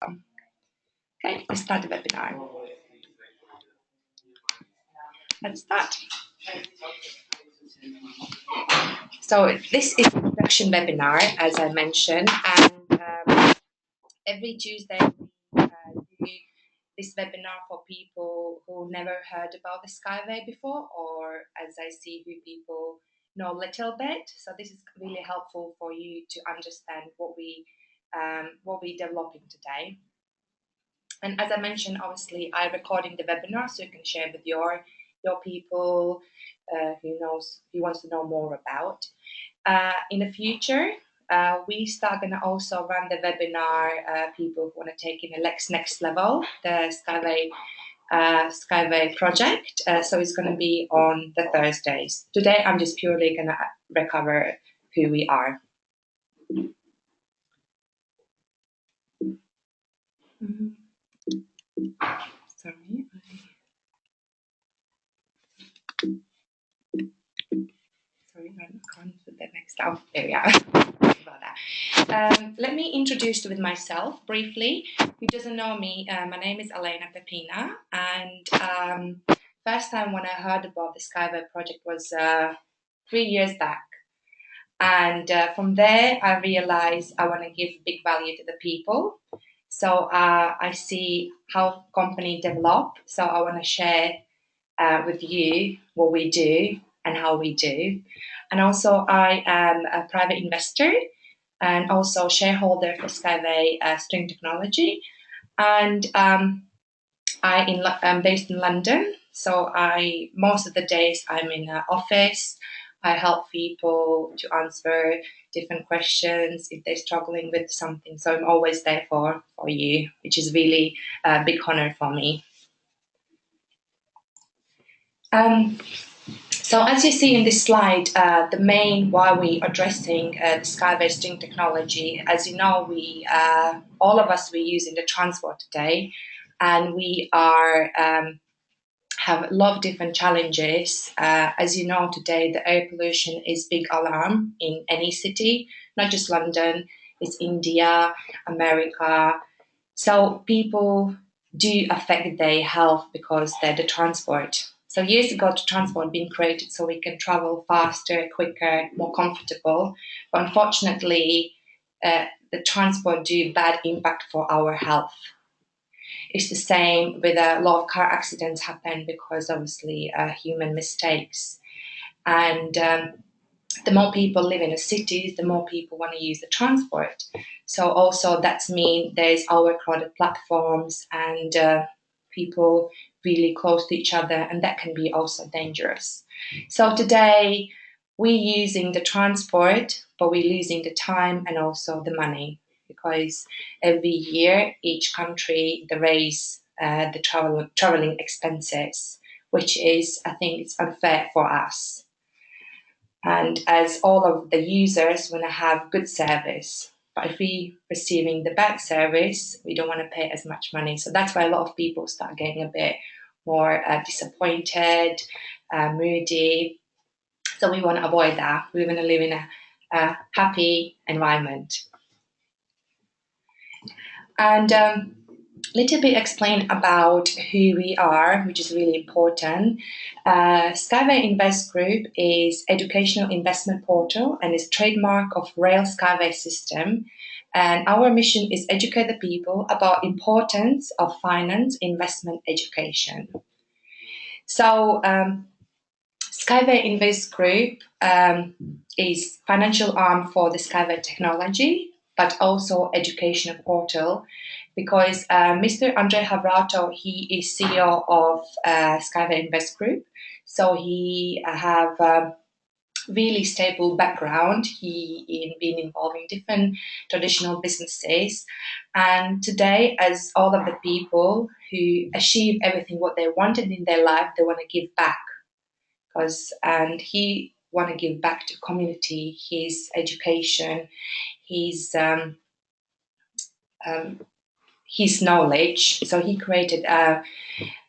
Okay, let's start the webinar. Let's start. So this is an introduction webinar, as I mentioned, and every Tuesday we do this webinar for people who never heard about the Skyway before, or as I see, who people know a little bit. So this is really helpful for you to understand what we're developing today. And as I mentioned, obviously, I'm recording the webinar so you can share with your people who wants to know more about. In the future, we start going to also run the webinar. People who want to take in the next level, the SkyWay project. So it's going to be on the Thursdays. Today, I'm just purely going to recover who we are. Sorry. Sorry, I can't put that next down. There we are. Sorry about that. Let me introduce you with myself briefly. Who doesn't know me, my name is Elena Pepina, and first time when I heard about the Skyway project was 3 years back. And from there, I realized I want to give big value to the people. So I see how company develop. So I want to share with you what we do and how we do. And also, I am a private investor and also shareholder for SkyWay Technology. And I'm based in London. So most of the days I'm in an office. I help people to answer different questions if they're struggling with something. So I'm always there for you, which is really a big honor for me. So as you see in this slide, the main why we addressing the SkyWay technology, as you know, we all of us we use in the transport today, and we are have a lot of different challenges. As you know, today the air pollution is big alarm in any city, not just London. It's India, America. So people do affect their health because they're the transport. So years ago, the transport being created so we can travel faster, quicker, more comfortable. But unfortunately, the transport do bad impact for our health. It's the same with a lot of car accidents happen because obviously human mistakes. And the more people live in the cities, the more people want to use the transport. So also that's mean there's overcrowded platforms and people really close to each other, and that can be also dangerous. So today we're using the transport, but we're losing the time and also the money, because every year each country they raise the traveling expenses, which is, I think, it's unfair for us. And as all of the users want to have good service, but if we receiving the bad service, we don't want to pay as much money. So that's why a lot of people start getting a bit more disappointed, moody. So we want to avoid that. We want to live in a happy environment. And little bit explain about who we are, which is really important. SkyWay Invest Group is educational investment portal and is trademark of Rail SkyWay system. And our mission is educate the people about importance of finance investment education. So SkyWay Invest Group is financial arm for the SkyWay technology, but also educational portal, because Mr. Andre Havrato, he is CEO of SkyWay Invest Group. So he have a really stable background. He been involved in different traditional businesses. And today, as all of the people who achieve everything what they wanted in their life, they want to give back. And he want to give back to community, his education, his knowledge. So he created a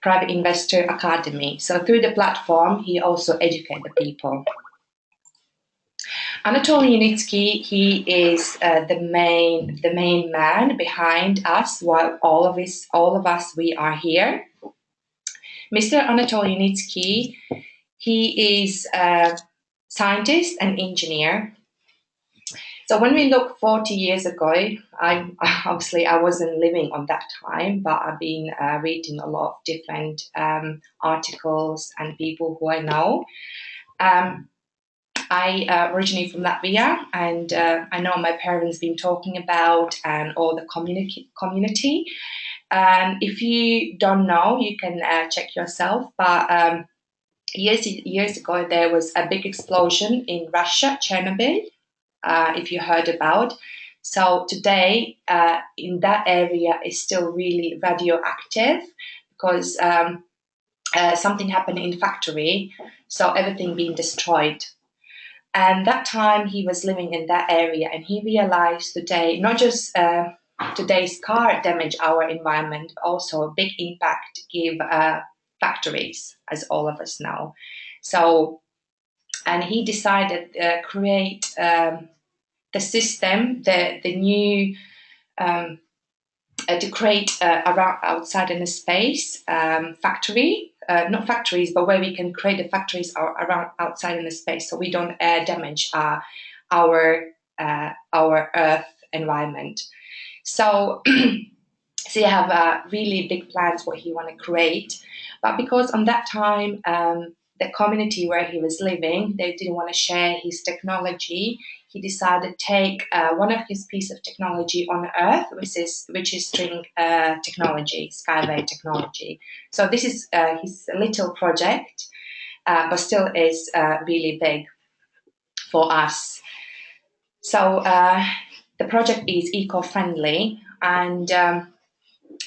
private investor academy. So through the platform, he also educated the people. Anatoly Unitsky, he is the main man behind us. While all of us, we are here. Mr. Anatoly Unitsky, he is a scientist and engineer. So when we look 40 years ago, I obviously I wasn't living on that time, but I've been reading a lot of different articles and people who I know. Um, I originally from Latvia, and I know my parents been talking about and all the community. And if you don't know, you can check yourself. But years ago, there was a big explosion in Russia, Chernobyl. If you heard about. So today, in that area is still really radioactive because something happened in factory, so everything being destroyed. And that time he was living in that area, and he realized today not just today's car damage our environment, but also a big impact give factories, as all of us know. So, and he decided create the system, the new to create around outside in a space factory, not factories, but where we can create the factories around outside in the space, so we don't damage our Earth environment. So, so you have really big plans what he want to create, but because on that time the community where he was living, they didn't want to share his technology. He decided to take one of his piece of technology on Earth, which is string technology, SkyWay technology. So this is his little project, but still is really big for us. So the project is eco-friendly, and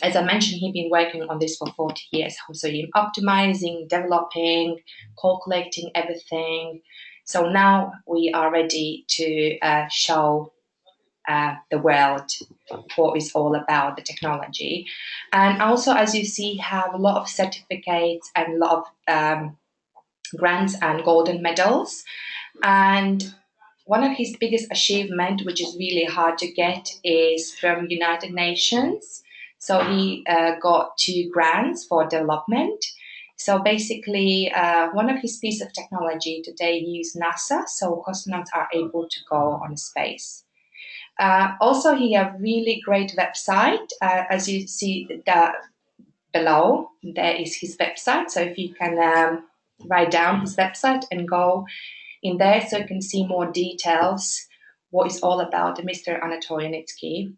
as I mentioned, he's been working on this for 40 years. So he's optimizing, developing, calculating everything. So now we are ready to show the world what it's all about, the technology. And also, as you see, have a lot of certificates and a lot of grants and golden medals. And one of his biggest achievements, which is really hard to get, is from United Nations. So he got 2 grants for development. So basically, one of his pieces of technology today use NASA, so cosmonauts are able to go on space. Also, he have really great website. As you see below, there is his website. So if you can write down his website and go in there, so you can see more details what it's all about. Mr. Anatoly Unitsky,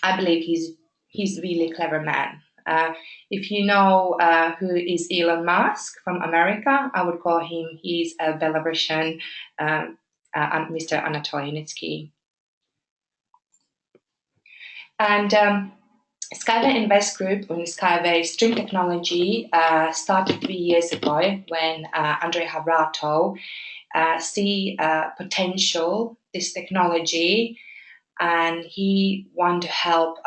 I believe he's really clever man. If you know who is Elon Musk from America, I would call him. He's a Belarusian Mr. Anatoly Unitsky. And SkyWay Invest Group and SkyWay String Technology started 3 years ago when Andrei Havrato see potential this technology, and he wanted to help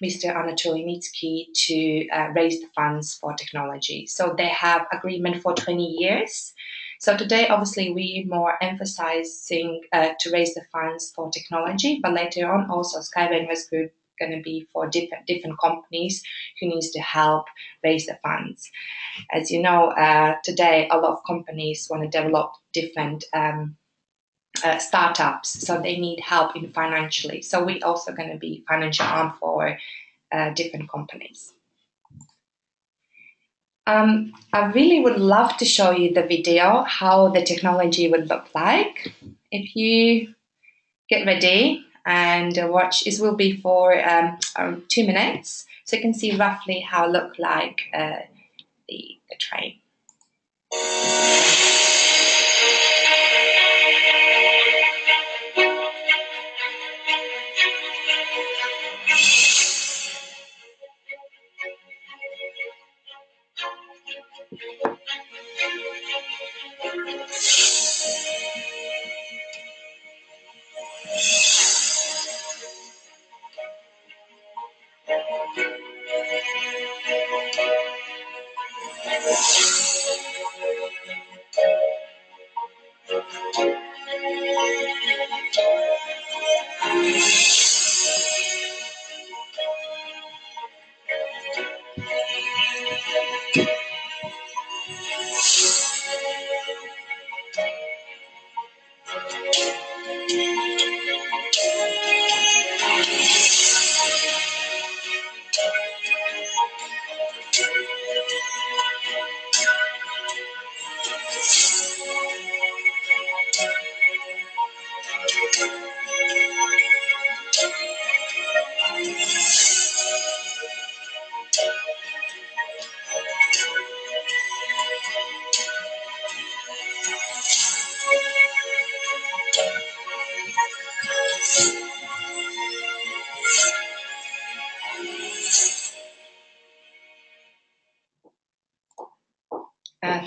Mr. Anatoly Unitsky to raise the funds for technology. So they have agreement for 20 years. So today, obviously, we more emphasizing to raise the funds for technology, but later on, also SkyWay Invest Group going to be for different companies who needs to help raise the funds. As you know, today a lot of companies want to develop different startups, so they need help in financially. So we also going to be financial arm for different companies. I really would love to show you the video how the technology would look like. If you get ready and watch, it will be for 2 minutes, so you can see roughly how it look like the train.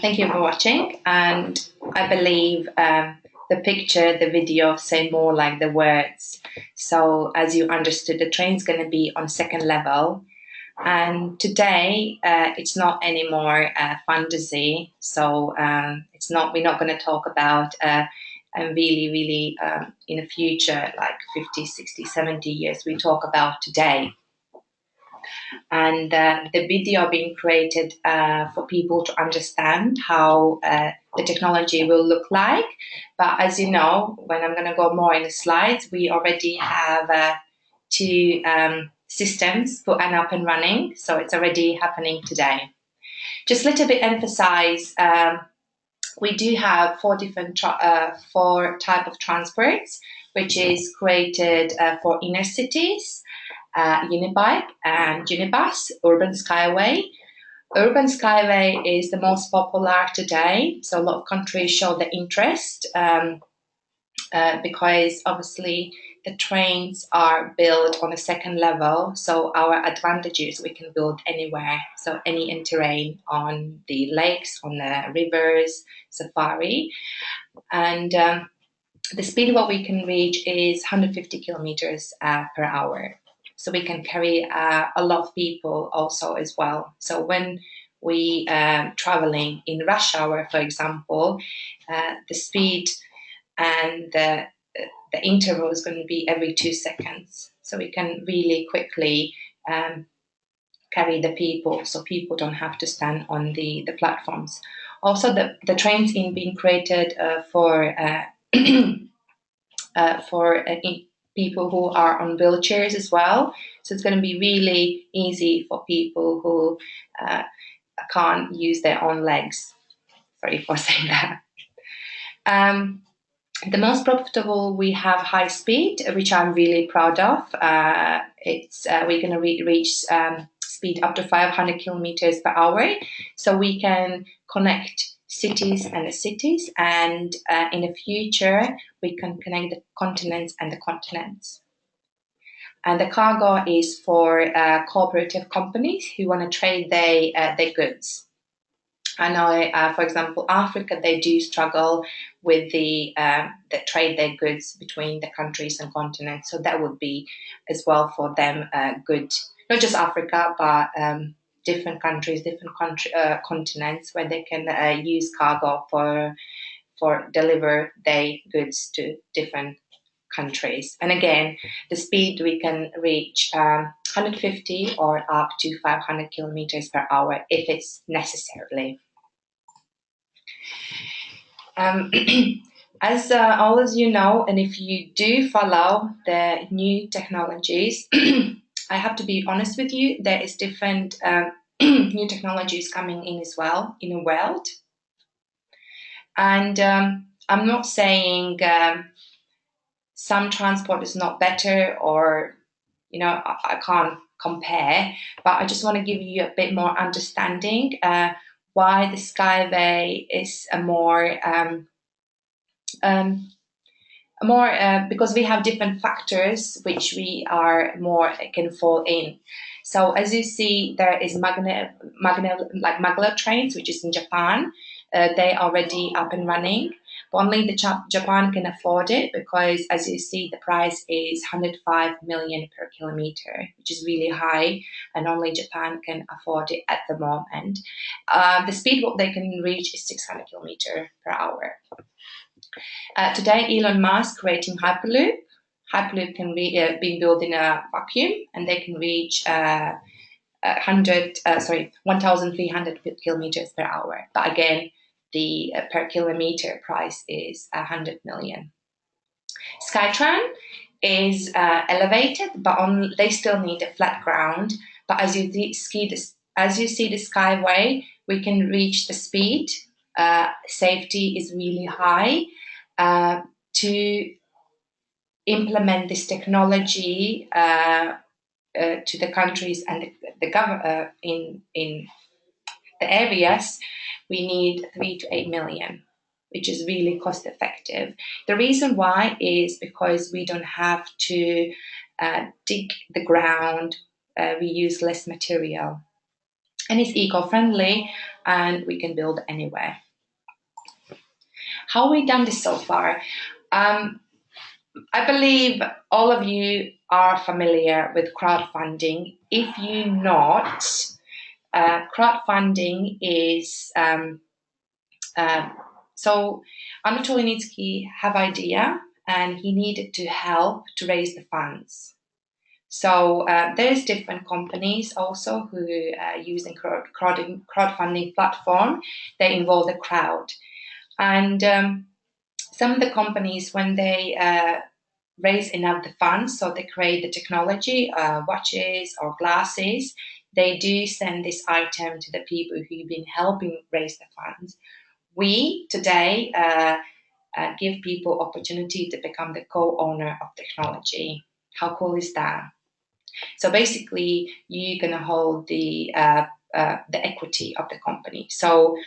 Thank you for watching, and I believe the picture, the video say more like the words. So as you understood, the train's going to be on second level, and today it's not anymore fantasy. So it's not. We're not going to talk about really in the future, like 50, 60, 70 years. We talk about today. And the video being created for people to understand how the technology will look like. But as you know, when I'm going to go more in the slides, we already have two systems put and up and running, so it's already happening today. Just a little bit emphasize, we do have four type of transports, which is created for inner cities. Unibike and Unibus, Urban Skyway. Urban Skyway is the most popular today, so a lot of countries show the interest because obviously the trains are built on a second level, so our advantage is we can build anywhere, so any terrain on the lakes, on the rivers, safari, and the speed what we can reach is 150 kilometers per hour. So we can carry a lot of people also as well. So when we traveling in rush hour, for example, the speed and the interval is going to be every 2 seconds. So we can really quickly carry the people, so people don't have to stand on the platforms. Also, the trains in being created for people who are on wheelchairs as well. So it's going to be really easy for people who can't use their own legs. Sorry for saying that. The most profitable, we have high speed, which I'm really proud of. We're going to reach speed up to 500 kilometers per hour. So we can connect cities and the cities, and in the future we can connect the continents and the continents. And the cargo is for cooperative companies who want to trade their goods. I know, for example, Africa, they do struggle with the trade their goods between the countries and continents. So that would be as well for them good, not just Africa, but different countries, different continents, where they can use cargo for deliver their goods to different countries. And again, the speed we can reach 150 or up to 500 kilometers per hour if it's necessarily. As all of you know, and if you do follow the new technologies, I have to be honest with you, there is different new technologies coming in as well in the world. And I'm not saying some transport is not better, or, you know, I can't compare, but I just want to give you a bit more understanding why the Skyway is a more because we have different factors which we are more can fall in. So as you see, there is maglev trains, which is in Japan. They are already up and running, but only Japan can afford it, because as you see, the price is 105 million per kilometer, which is really high, and only Japan can afford it at the moment. The speed what they can reach is 600 kilometers per hour. Today, Elon Musk creating Hyperloop. Hyperloop can be built in a vacuum, and they can reach 1,300 kilometers per hour. But again, the per kilometer price is 100 million. Skytrain is elevated, but they still need a flat ground. But as you see the Skyway, we can reach the speed. Safety is really high. To implement this technology to the countries and the government in the areas, we need 3 to 8 million, which is really cost effective. The reason why is because we don't have to dig the ground we use less material. And it's eco-friendly, and we can build anywhere. How we done this so far? I believe all of you are familiar with crowdfunding. If you're not, crowdfunding is so Anatoly Nitsky have idea, and he needed to help to raise the funds. So there's different companies also who using crowdfunding platform. They involve the crowd, and some of the companies, when they raise enough the funds, so they create the technology, watches or glasses, they do send this item to the people who've been helping raise the funds. We today give people opportunity to become the co-owner of technology. How cool is that? So basically, you're gonna hold the equity of the company. So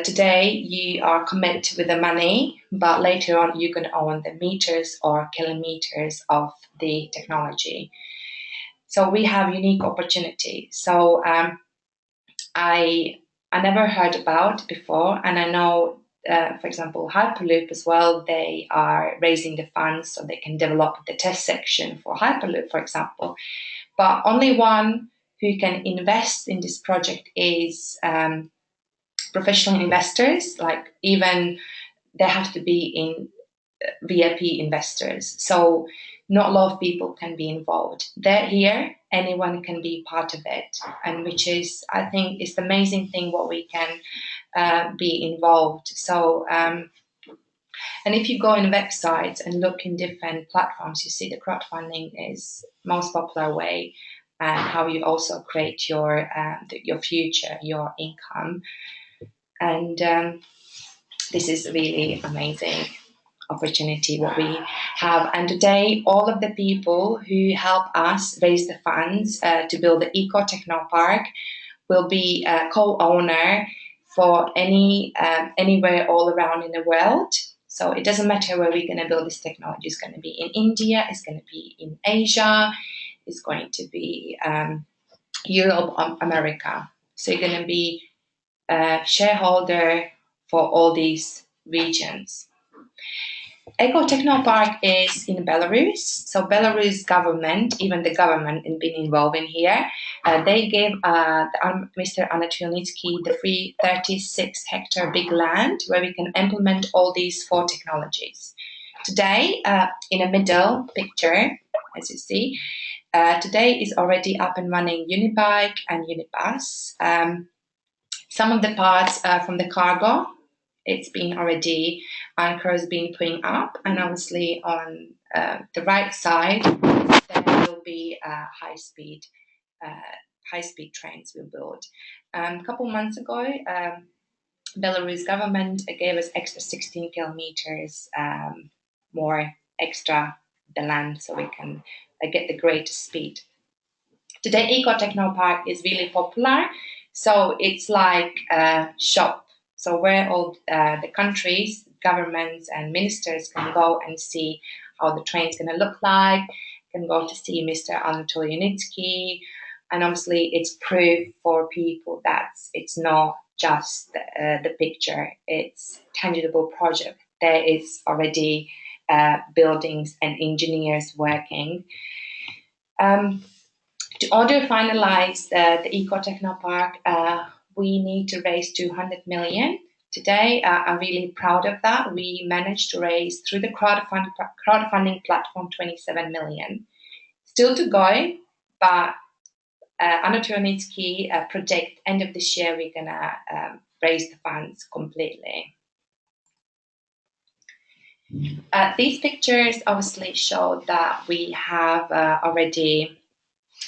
today you are committed with the money, but later on you're gonna own the meters or kilometers of the technology. So we have unique opportunity. So I never heard about before, and I know, for example, Hyperloop as well. They are raising the funds so they can develop the test section for Hyperloop, for example. But only one who can invest in this project is professional investors. Like even they have to be in VIP investors. So not a lot of people can be involved. They're here, anyone can be part of it, and which is, I think, is the amazing thing what we can be involved. So, and if you go in websites and look in different platforms, you see the crowdfunding is most popular way, and how you also create your future, your income, and this is really amazing opportunity what we have. And today all of the people who help us raise the funds to build the Eco Techno Park will be a co-owner for anywhere all around in the world. So it doesn't matter where we're going to build this technology. It's going to be in India, it's going to be in Asia, it's going to be Europe, America. So you're going to be a shareholder for all these regions. Eco Techno Park is in Belarus. So Belarus government, even the government, has been involved in here. They gave Mr. Anatolnitsky the free 36-hectare big land where we can implement all these 4 technologies. Today, in the middle picture, as you see, today is already up and running Unibike and Unibus. Some of the parts from the cargo, it's been already, anchors been putting up, and obviously on the right side there will be high-speed trains we'll build. A couple months ago, Belarus government gave us extra 16 kilometers more extra the land, so we can get the greatest speed. Today, Eco Techno Park is really popular, so it's like a shop. So where all the countries, governments and ministers can go and see how the train's going to look like, can go to see Mr. Anatoly Unitsky, and obviously it's proof for people that it's not just the picture, it's tangible project. There is already buildings and engineers working. To order finalize the Eco Techno Park, we need to raise 200 million. Today, I'm really proud of that. We managed to raise through the crowdfunding platform 27 million. Still to go, but Anatoly Nitsky project end of this year we're gonna raise the funds completely. These pictures obviously show that we have already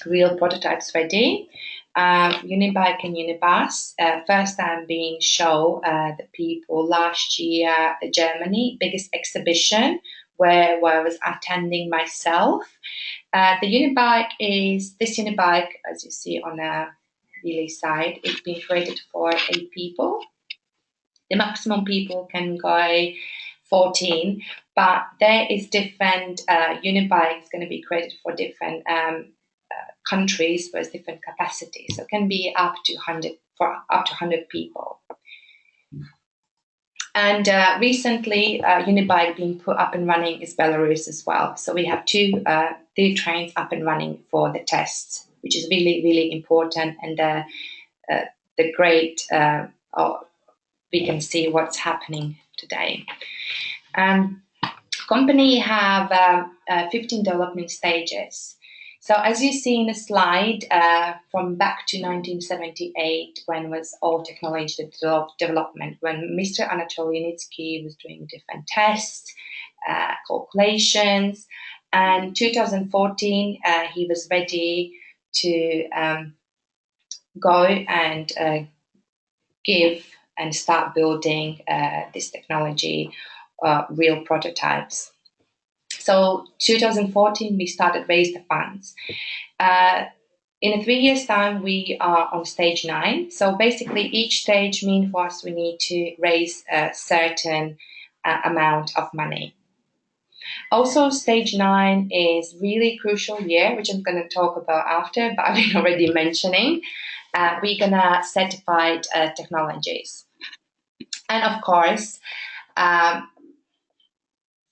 real prototypes ready. Unibike and Unibus, first time being shown the people last year, Germany, biggest exhibition where I was attending myself. The Unibike is, this Unibike, as you see on the really side, it's been created for 8 people. The maximum people can go 14, but there is different Unibike is going to be created for different countries with different capacities. So it can be up to 100 people. And recently, Unibike being put up and running is Belarus as well. So we have two trains up and running for the tests, which is really, really important. And the great, we can see what's happening today. Company have 15 development stages. So as you see in the slide, from back to 1978, when was all technology development, when Mr. Anatoly Unitsky was doing different tests, calculations, and 2014, he was ready to go and give and start building this technology, real prototypes. So 2014, we started raise the funds. In 3 years' time, we are on stage 9. So basically, each stage means for us we need to raise a certain amount of money. Also, stage 9 is really crucial year, which I'm going to talk about after, but I've been already mentioning. We're going to certify technologies. And of course,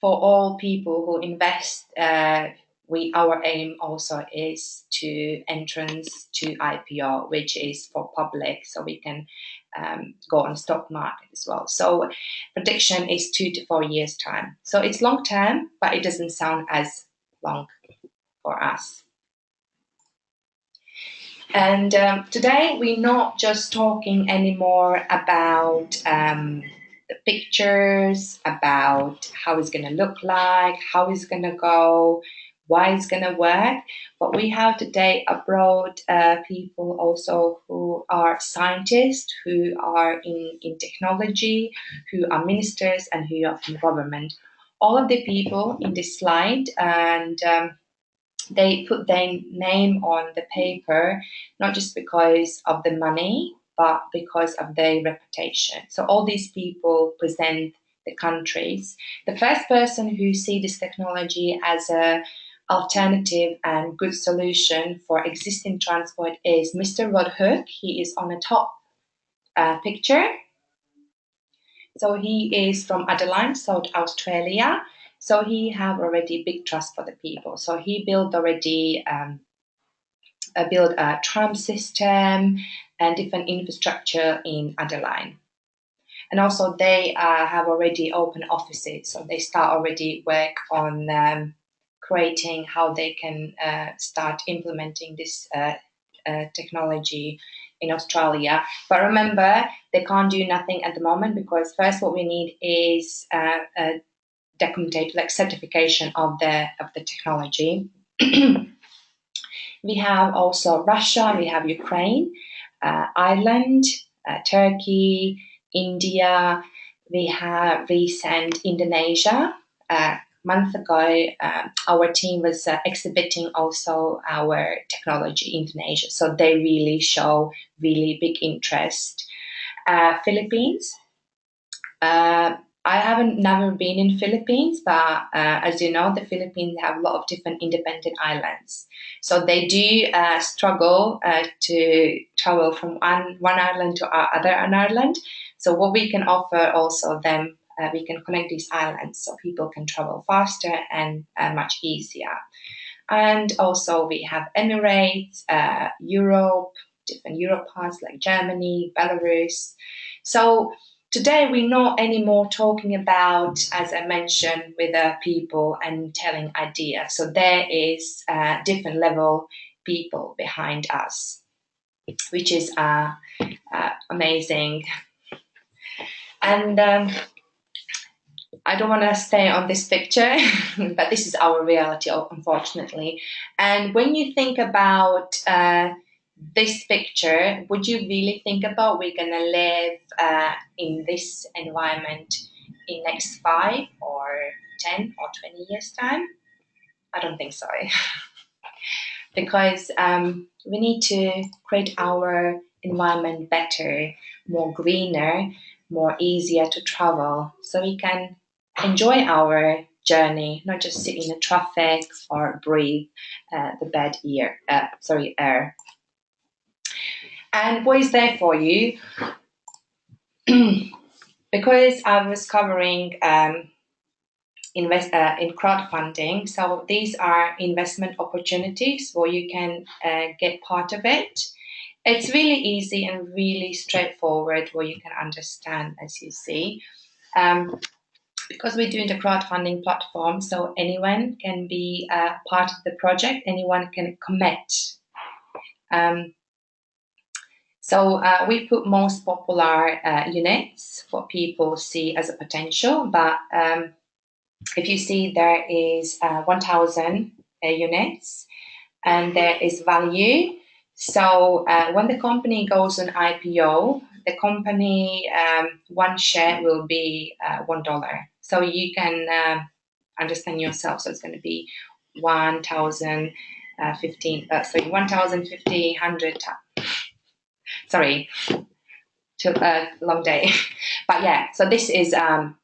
for all people who invest, our aim also is to entrance to IPO, which is for public, so we can go on stock market as well. So prediction is 2 to 4 years time. So it's long term, but it doesn't sound as long for us. And today we're not just talking anymore about the pictures, about how it's going to look like, how it's going to go, why it's going to work. But we have today abroad people also who are scientists, who are in technology, who are ministers, and who are from government. All of the people in this slide, and they put their name on the paper, not just because of the money, but because of their reputation. So all these people present the countries. The first person who see this technology as an alternative and good solution for existing transport is Mr. Rod Hook. He is on the top picture. So he is from Adelaide, South Australia. So he have already big trust for the people. So he built already build a tram system and different infrastructure in Adelaide. And also they have already open offices, so they start already work on creating how they can start implementing this technology in Australia. But remember, they can't do nothing at the moment, because first what we need is documentation, like certification of the technology. We have also Russia, we have Ukraine, Ireland, Turkey, India. We have recent Indonesia. A month ago, our team was exhibiting also our technology in Indonesia. So they really show really big interest. Philippines. I haven't never been in Philippines, but as you know, the Philippines have a lot of different independent islands. So they do struggle to travel from one island to other island. So what we can offer also them, we can connect these islands so people can travel faster and much easier. And also we have Emirates, Europe, different Europe parts like Germany, Belarus. So today we're not anymore talking about, as I mentioned, with people and telling ideas. So there is different level people behind us, which is amazing. And I don't want to stay on this picture, but this is our reality, unfortunately. And when you think about this picture, would you really think about we're going to live in this environment in next 5 or 10 or 20 years time? I don't think so. Because we need to create our environment better, more greener, more easier to travel, so we can enjoy our journey, not just sit in the traffic or breathe the bad air. And what is there for you? Because I was covering in crowdfunding, so these are investment opportunities where you can get part of it. It's really easy and really straightforward where you can understand, as you see. Because we're doing the crowdfunding platform, so anyone can be part of the project, anyone can commit. So we put most popular units, what people see as a potential, but if you see there is 1,000 units and there is value. So when the company goes on IPO, the company one share will be $1. So you can understand yourself. So it's going to be 1,050. Sorry, long day. But yeah, so this is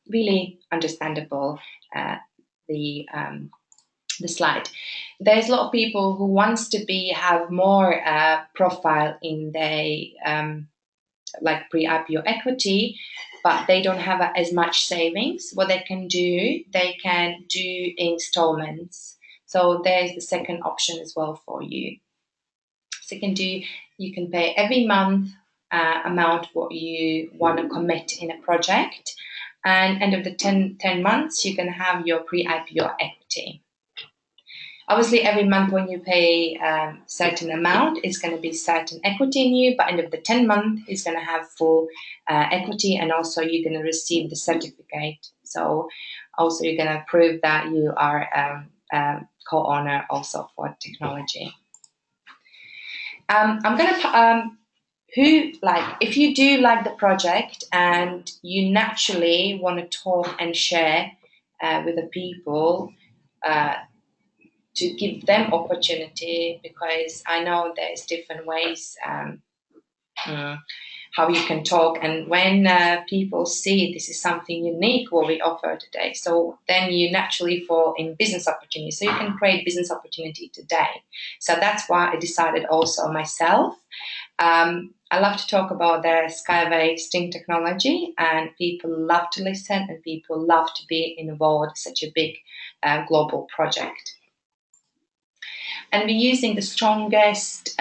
really understandable. The slide. There's a lot of people who wants to have more profile in their like pre-IPO equity, but they don't have as much savings. What they can do installments. So there's the second option as well for you. So you can pay every month amount what you want to commit in a project, and end of the 10 months you can have your pre-IPO equity. Obviously, every month when you pay certain amount, it's going to be certain equity in you, but end of the 10 month is going to have full equity, and also you're going to receive the certificate. So also you're going to prove that you are co-owner also for technology. I'm going to if you do like the project and you naturally want to talk and share with the people, to give them opportunity, because I know there's different ways how you can talk, and when people see this is something unique what we offer today, so then you naturally fall in business opportunity, so you can create business opportunity today. So that's why I decided also myself. I love to talk about the SkyWay Sting technology, and people love to listen and people love to be involved in such a big global project. And we're using the strongest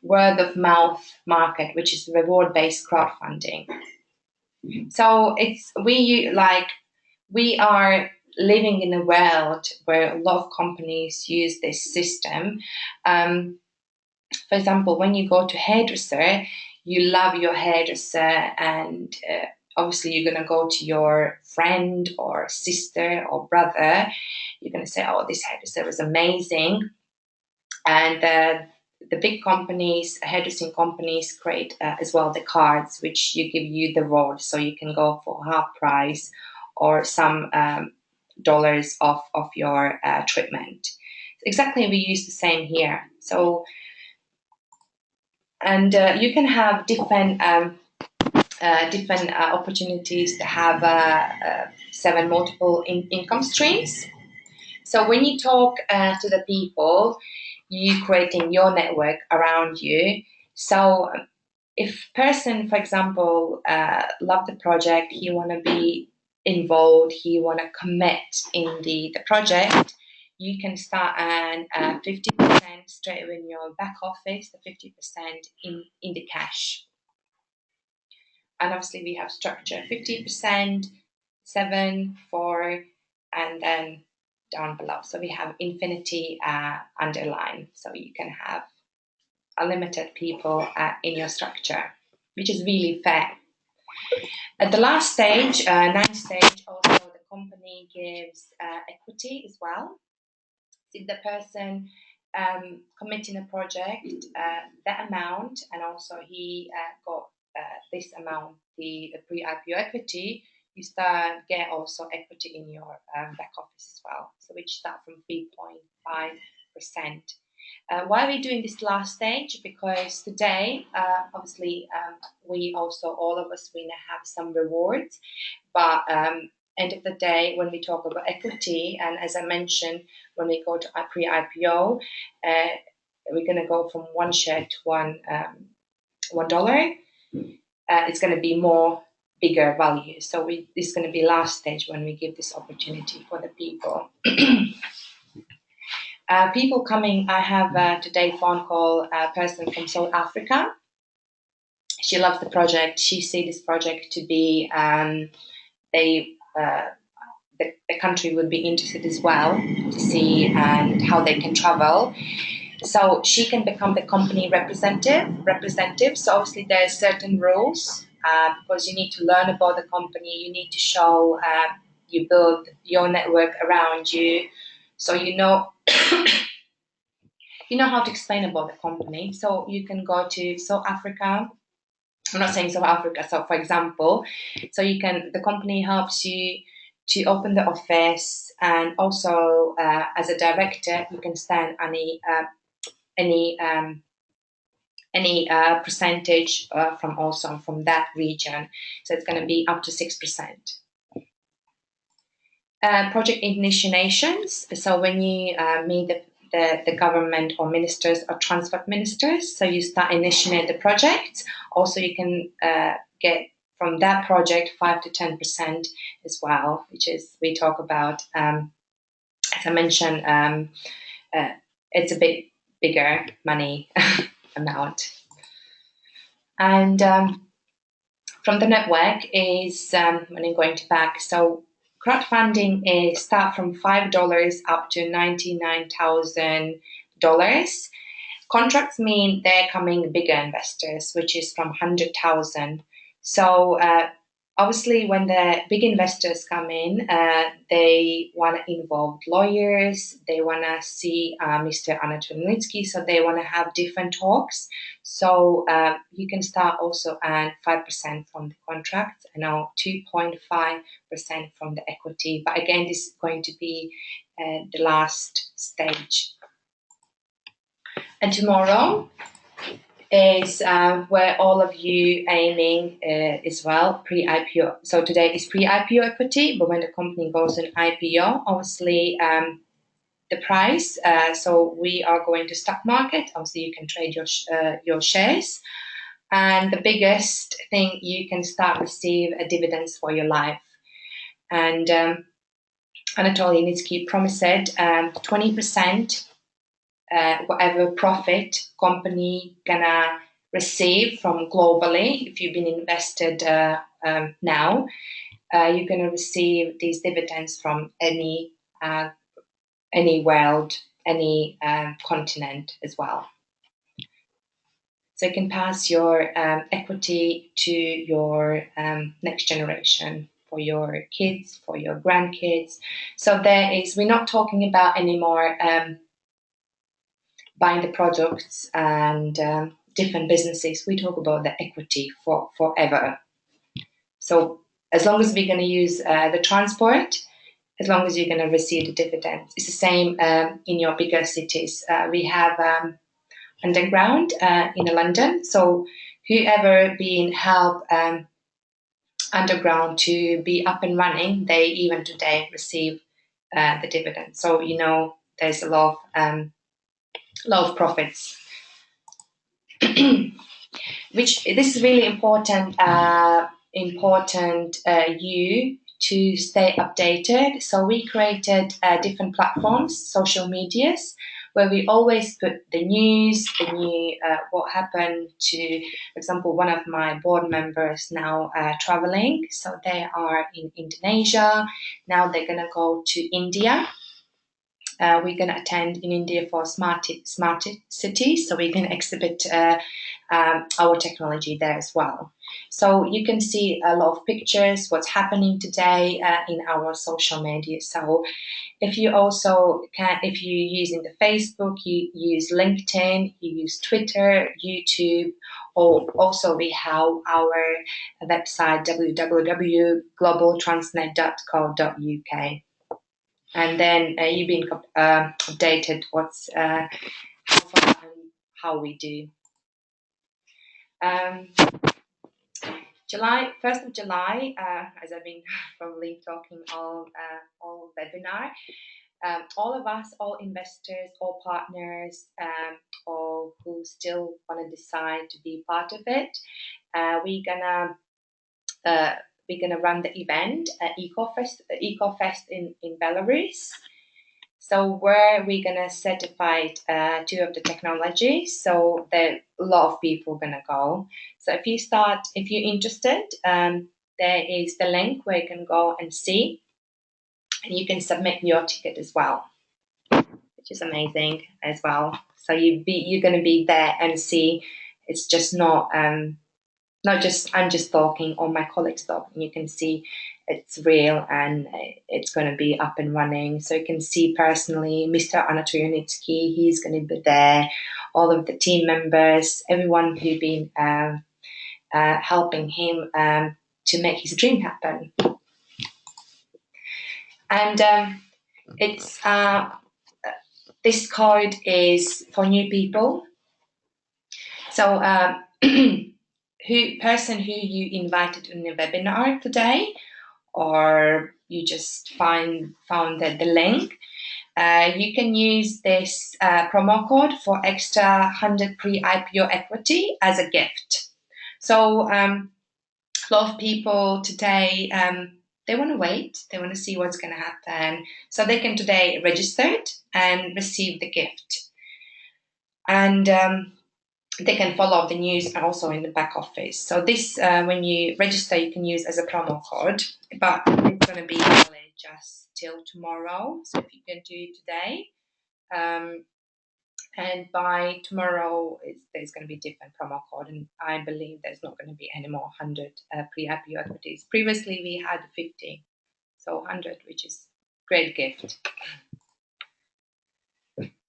word of mouth market, which is reward-based crowdfunding. So we are living in a world where a lot of companies use this system. For example, when you go to hairdresser, you love your hairdresser, and obviously you're going to go to your friend or sister or brother. You're going to say, oh, this hairdresser was amazing. And the big companies, hairdressing companies, create as well the cards, which give you the reward, so you can go for half price or some dollars off of your treatment. Exactly, we use the same here. So, and you can have different opportunities to have 7 multiple income streams. So when you talk to the people, you creating your network around you. So if person, for example, love the project, he want to be involved, he want to commit in the project, you can start at 50% straight away in your back office, the 50% in the cash. And obviously we have structure 50%, 7, 4, and then down below. So we have infinity underline, so you can have unlimited people in your structure, which is really fair. At the last stage, 9th stage, also the company gives equity as well. If the person committing a project, that amount, and also he got this amount, the pre-IPO equity, you get also equity in your back office as well, so which start from 3.5%. Why are we doing this last stage? Because today, obviously, we also, all of us, we have some rewards, but end of the day, when we talk about equity, and as I mentioned, when we go to pre-IPO, we're going to go from one share to $1. It's going to be more bigger value. So this is going to be last stage when we give this opportunity for the people. People coming, I have today phone call a person from South Africa. She loves the project. She sees this project to be, the country would be interested as well to see and how they can travel. So she can become the company representative. So obviously there are certain rules because you need to learn about the company. You need to show you build your network around you, so you know you know how to explain about the company. So you can go to South Africa. I'm not saying South Africa. So for example, so the company helps you to open the office, and also as a director, you can stand any percentage from that region. So it's going to be up to 6%. Project initiations. So when you meet the government or ministers or transport ministers, so you start initiating the project. Also, you can get from that project 5 to 10% as well, which is we talk about. As I mentioned, it's a bit bigger money amount. And from the network is when I'm going to back. So crowdfunding is start from $5 up to $99,000. Contracts mean they're coming bigger investors, which is from 100,000. So obviously, when the big investors come in, they want to involve lawyers. They want to see Mr. Anatolitsky, so they want to have different talks. So you can start also at 5% from the contract, and now 2.5% from the equity. But again, this is going to be the last stage. And tomorrow is where all of you aiming as well, pre-IPO. So today is pre-IPO equity, but when the company goes in IPO, obviously the price. So we are going to stock market. Obviously, you can trade your shares. And the biggest thing, you can start receive dividends for your life. And Anatoly Nitsky promised 20%. Whatever profit company gonna receive from globally, if you've been invested now, you're gonna receive these dividends from any world, any continent as well. So you can pass your equity to your next generation, for your kids, for your grandkids. So we're not talking about anymore buying the products and different businesses. We talk about the equity for forever. So as long as we're going to use the transport, as long as you're going to receive the dividends. It's the same in your bigger cities. We have underground in London. So whoever been helped underground to be up and running, they even today receive the dividends. So there's a lot of profits. Which this is really important. You to stay updated. So we created different platforms, social medias, where we always put the news, what happened to, for example, one of my board members now traveling. So they are in Indonesia. Now they're going to go to India. We're going to attend in India for smart cities, so we can exhibit our technology there as well. So you can see a lot of pictures, what's happening today in our social media. So if you're using the Facebook, you use LinkedIn, you use Twitter, YouTube, or also we have our website www.globaltransnet.co.uk. And then you've been updated what's how far and how we do. 1st of July, as I've been probably talking all webinar, all of us, all investors, all partners, or who still want to decide to be part of it, we're gonna run the event, EcoFest in Belarus. So where we're gonna certify 2 of the technologies, so that a lot of people are gonna go. So if you're interested, there is the link where you can go and see, and you can submit your ticket as well, which is amazing as well. So you're gonna be there and see. It's just not just I'm just talking or my colleagues talking. You can see it's real and it's going to be up and running. So you can see personally Mr. Anatolyonitsky, he's going to be there, all of the team members, everyone who's been helping him to make his dream happen. And it's this code is for new people. So person who you invited in the webinar today, or you just found the link, you can use this promo code for extra 100 pre-IPO equity as a gift. So a lot of people today, they want to wait, they want to see what's going to happen, so they can today register it and receive the gift. And they can follow the news and also in the back office. So this, when you register, you can use as a promo code, but it's going to be valid just till tomorrow. So if you can do it today, and by tomorrow, there's going to be a different promo code, and I believe there's not going to be any more 100 pre-IPO equities. Previously, we had 50, so 100, which is great gift.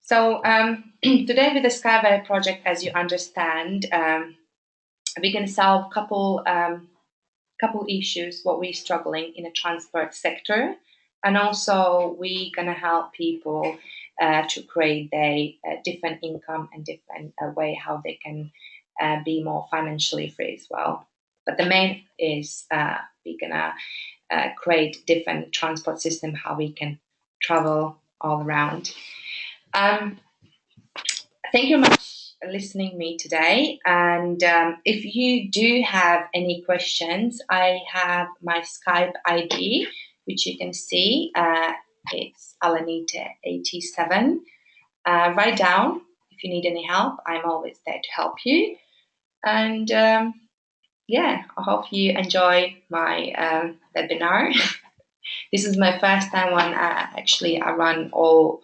So today with the SkyWay project, as you understand, we're going to solve a couple issues what we're struggling in the transport sector, and also we're going to help people to create their different income and different way how they can be more financially free as well. But the main is we're going to create different transport system how we can travel all around. Thank you very much for listening to me today. And if you do have any questions, I have my Skype ID, which you can see. It's Alanita87. Write down if you need any help. I'm always there to help you. And yeah, I hope you enjoy my webinar. This is my first time when I run all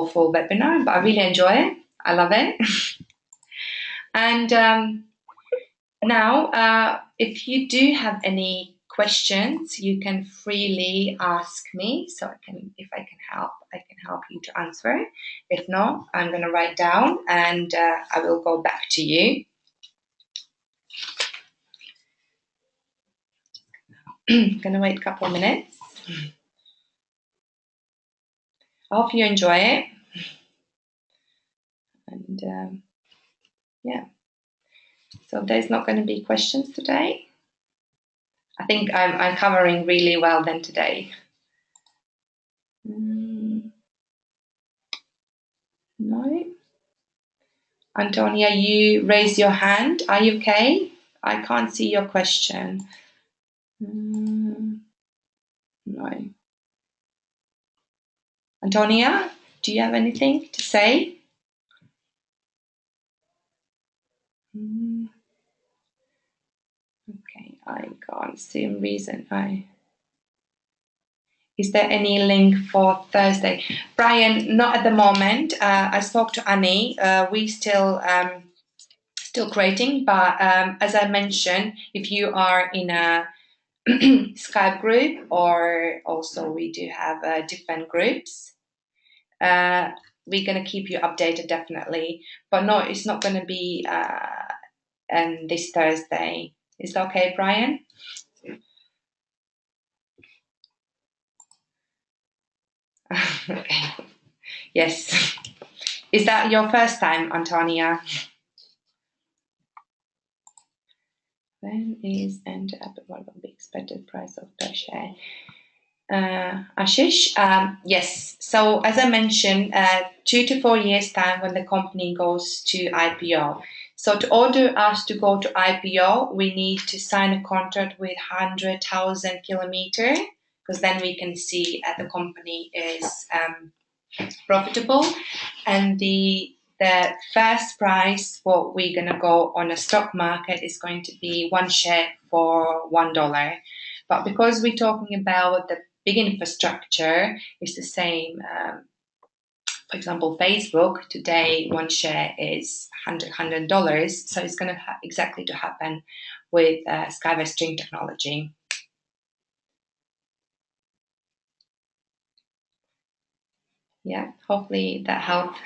full webinar, but I really enjoy it. I love it. And now, if you do have any questions, you can freely ask me. So if I can help you to answer. If not, I'm going to write down and I will go back to you. I'm going to wait a couple of minutes. I hope you enjoy it. And yeah, so there's not going to be questions today. I think I'm covering really well then today. No. Antonia, you raise your hand. Are you okay? I can't see your question. No. Antonia, do you have anything to say? Okay, I can't see a reason. Is there any link for Thursday? Brian, not at the moment. I spoke to Annie. We still creating, but as I mentioned, if you are in a Skype group, or also we do have different groups, we're going to keep you updated definitely. But no, it's not going to be this Thursday. Is that okay, Brian? Okay. Yes. Is that your first time, Antonia? When is enter up? What will be expected price of per share? Ashish, yes. So as I mentioned, 2 to 4 years time when the company goes to IPO. So to order us to go to IPO, we need to sign a contract with 100,000 kilometer, because then we can see the company is profitable, and the first price what we're gonna go on a stock market is going to be one share for $1. But because we're talking about the big infrastructure, it's the same. For example, Facebook today, one share is $100, so it's going to exactly to happen with SkyWay String Technology. Yeah, hopefully that helped.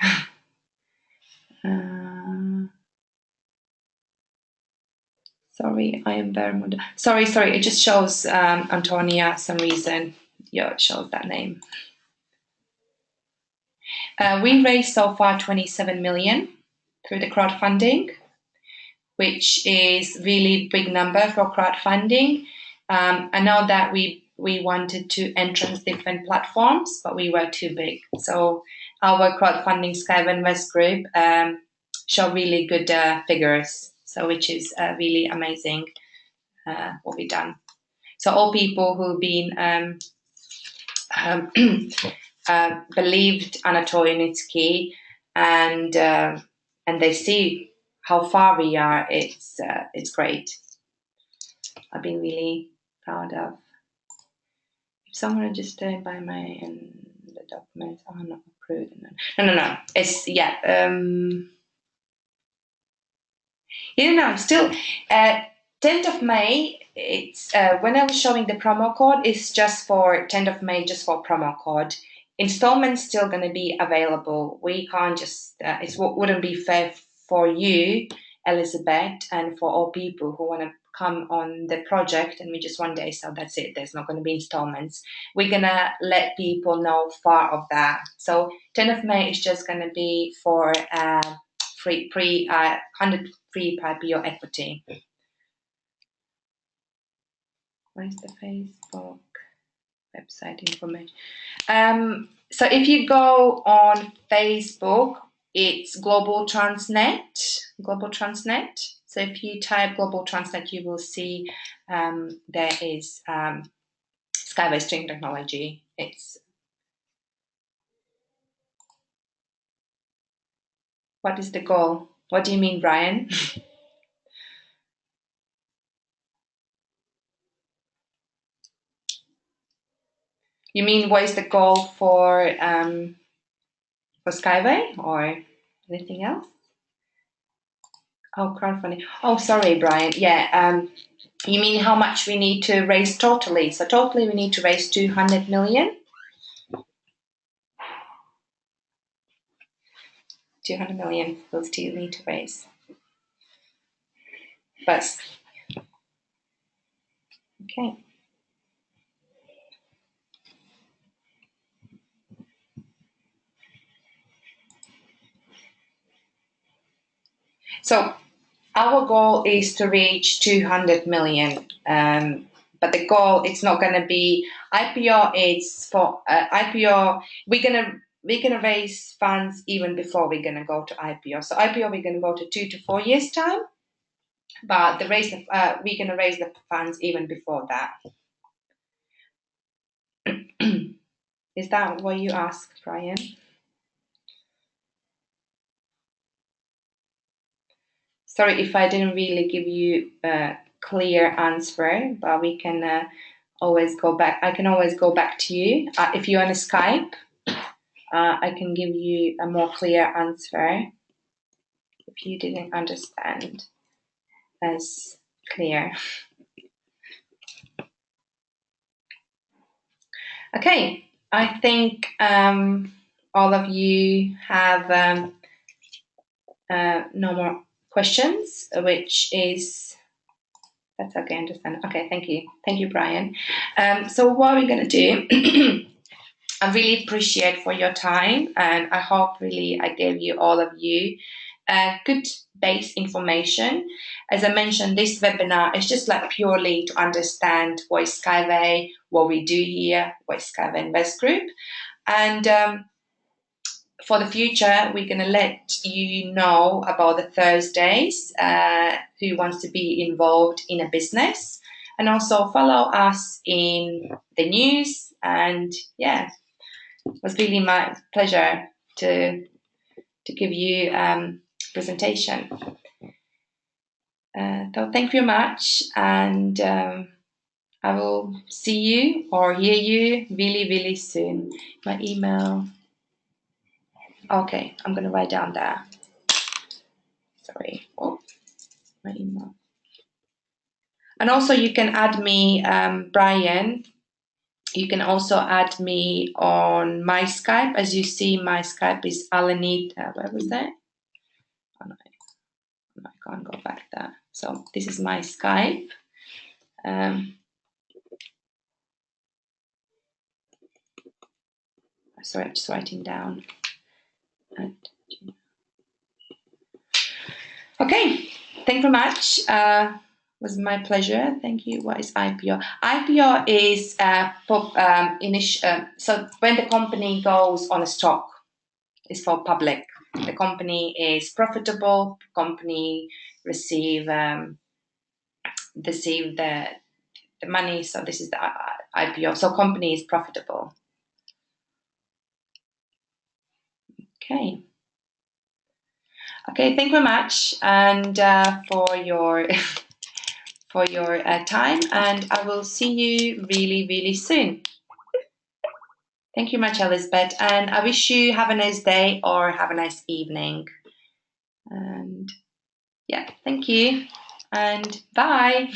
Sorry, I am very much. Sorry. It just shows Antonia some reason. Yeah, it shows that name. We raised so far 27 million through the crowdfunding, which is really big number for crowdfunding. I know that we wanted to entrance different platforms, but we were too big. So our crowdfunding SkyWay Invest group show really good figures. So which is really amazing what we've done. So all people who've been believed Anatoly Nitsky and they see how far we are. It's great. I've been really proud of. If someone registered by my and the documents are not approved. No. It's still 10th of May. It's when I was showing the promo code. It's just for 10th of May, just for promo code. Installments still going to be available. We can't just. It wouldn't be fair for you, Elizabeth, and for all people who want to come on the project and we just one day, so that's it. There's not going to be installments. We're going to let people know far of that. So 10th of May is just going to be for 100 free IPO equity. Where's the Facebook website information? So if you go on Facebook, it's Global Transnet. So if you type Global Transnet, you will see there is SkyWay String Technology. What is the goal? What do you mean, Brian? You mean what is the goal for SkyWay or anything else? Oh, crowdfunding. Oh, sorry, Brian. Yeah. You mean how much we need to raise totally? So totally we need to raise 200 million. 200 million we'll still need to raise. But okay. So our goal is to reach 200 million. But the goal, it's not going to be IPO. It's for IPO. We're gonna raise funds even before we're gonna go to IPO. So IPO we're gonna go to 2 to 4 years time, but we're gonna raise the funds even before that. Is that what you asked, Brian? Sorry if I didn't really give you a clear answer, but we can always go back. I can always go back to you if you're on a Skype. I can give you a more clear answer if you didn't understand as clear. Okay, I think all of you have no more questions, which is, that's okay, understand. Okay, thank you, Brian. So what we're gonna do, I really appreciate for your time, and I hope really I gave you all of you good base information. As I mentioned, this webinar is just like purely to understand what is SkyWay, what we do here, what is SkyWay Invest Group. And for the future, we're going to let you know about the Thursdays, who wants to be involved in a business, and also follow us in the news. And yeah, it was really my pleasure to give you presentation. So thank you very much, and I will see you or hear you really, really soon. My email. Okay, I'm going to write down there. Sorry. Oh, my email. And also you can add me, Brian. You can also add me on my Skype. As you see, my Skype is Alanita. Where was that? Oh, no, I can't go back there. So this is my Skype. Sorry, I'm just writing down. Okay, thank you very much. It was my pleasure. Thank you. What is IPO? IPO is so when the company goes on a stock, it's for public. The company is profitable. Company receive the money. So this is the IPO. So company is profitable. Okay. Okay, thank you very much, and for your time, and I will see you really, really soon. Thank you much, Elizabeth, and I wish you have a nice day or have a nice evening. And yeah, thank you, and bye.